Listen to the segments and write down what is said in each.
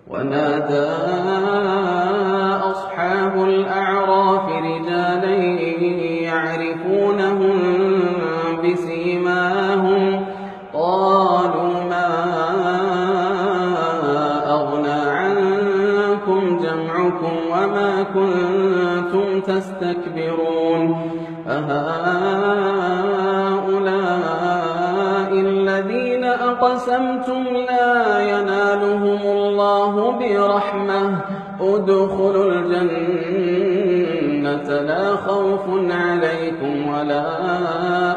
ونادى أصحاب الأعراف رجالا يعرفونهم بسيماهم قالوا ما أغنى عنكم جمعكم وما كنتم تستكبرون أهؤلاء الذين أقسمتم لا ينالهم الله برحمة ادخلوا الجنة لا خوف عليكم ولا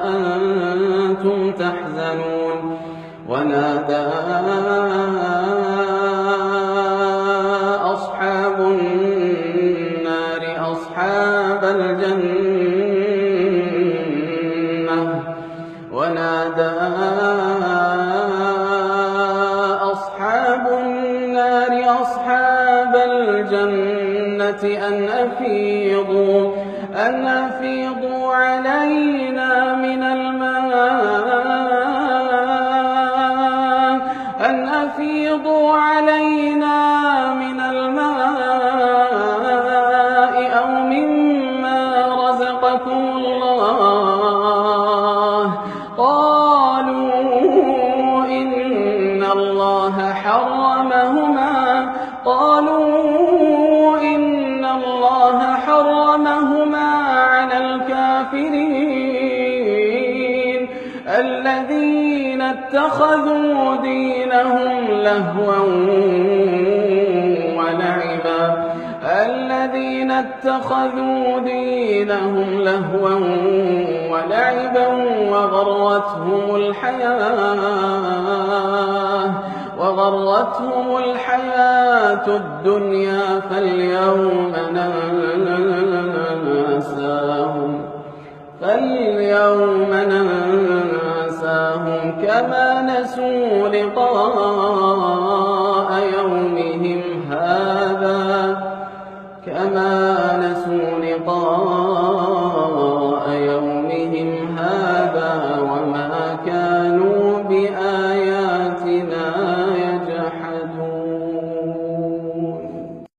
أنتم تحزنون ونادى أصحاب النار أصحاب الجنة أن أفيضوا علينا من الماء أو مما رزقكم الله قالوا إن الله حرمهما على الكافرين الذين اتخذوا دينهم لهوا ولعبا وغرتهم الحياة الدنيا فاليوم ننساهم كما نسوا لقاء يومهم هذا